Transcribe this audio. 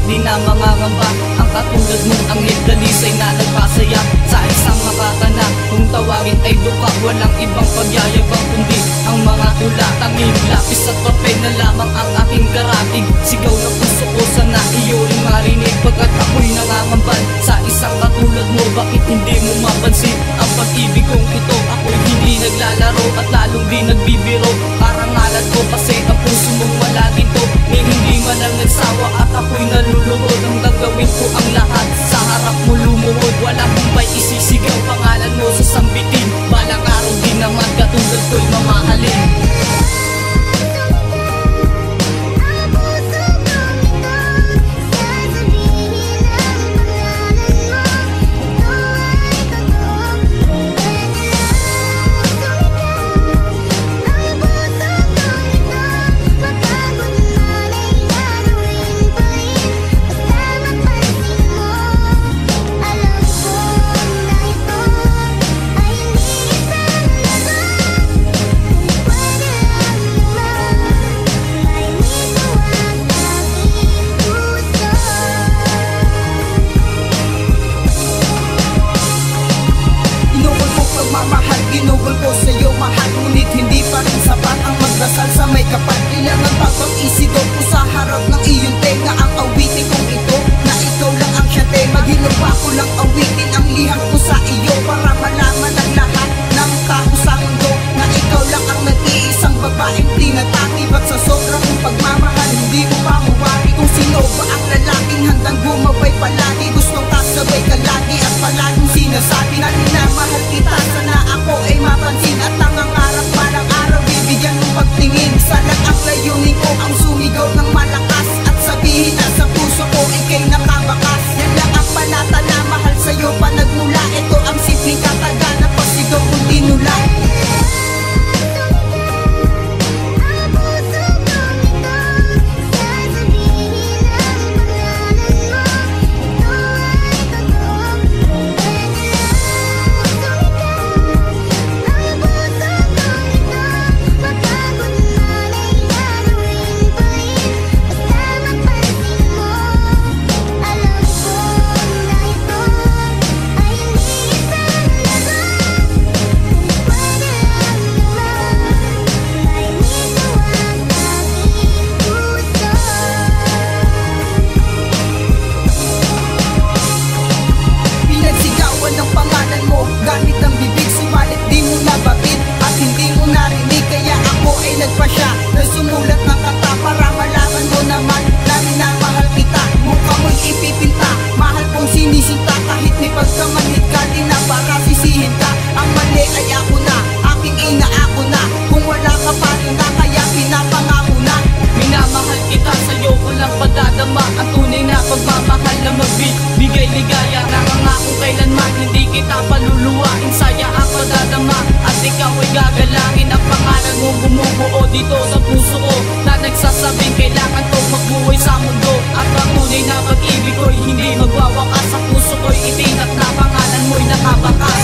di na mangangamba. Ang katulad mong anghel dalisay na nagpasaya sa isang makatana. Kung tawagin ay duka, walang ibang pagyayabang kundi ang mga tula. Tanging lapis at papel na lamang ang aking karatig. Sigaw na puso ko, sana iyo rin marinig. Pagkat ako'y nangangambal sa isang katulad mo, bakit hindi mo mapansin ang pag-ibig kong ito? Ako'y hindi naglalaro at lalong di nagbibiro. Karangalan ko kasi ang puso mong malagito. Ni hindi man lang nagsawa at ako'y naluluhod. Ang gagawin ko ang lahat sa harap mo lumuhod. Walang humpay isisigaw pangalan mo sa sambitin. Balang araw din naman katulad ko'y mamahalin. Ginugol ko sa'yo mahal, ngunit hindi pa rin sapat ang magdasal sa may kapal. Kailangan bagang isigaw ko sa harap ng iyong tenga ang awitin kong ito, na ikaw lang ang siyate. Maghilapa ko lang awitin ang liham ko sa iyo, para malaman ang lahat ng tao sa mundo na ikaw lang ang nag-iisang babaeng tinatanggi. Ba't sa sobrang mong pagmamahal hindi mo pa mawari kung sino ba ang lalaking handang gumabay palagi? Gustong kasabay ka lagi at palaging sinasabi na minamahal kita. Sana ako ay mapansin at nangangarap palang araw bibigyan mong pagtingin. Sana ang layunin ko ang sumigaw ng malakas at sabihin na sa puso ko ika'y nakabakas. Yan lang ang panata na mahal sa'yo pa nagmula. Ito ang simpleng kataga na pasigaw kong tinula. Gamit ang bibig, subalit di mo nababit at hindi mo narinig. Kaya ako ay nagpasya na sumulat ng kata para malaman mo naman na minamahal kita. Mukha mo'y ipipinta, mahal kong sinisinta. Kahit may pagkamanhid ka, di na para sisihin ka. Ang mali ay ako na, aking ina ako na. Kung wala ka pa rin na, kaya pinapangako na. Minamahal kita, sa'yo ko lang pagdadama. Ang tunay na pagmamahal na magbibigay ligaya. Nangangako kailanman hindi kita paluluwain. Saya ang pagdadama at ikaw ay gagalangin. Ang pangalan mo bumubuo dito sa puso ko, na nagsasabing kailangan to magbuhay sa mundo. At ang tunay na pag-ibig ko'y hindi magwawakas. Sa puso ko'y itinat na pangalan mo'y nakabakas.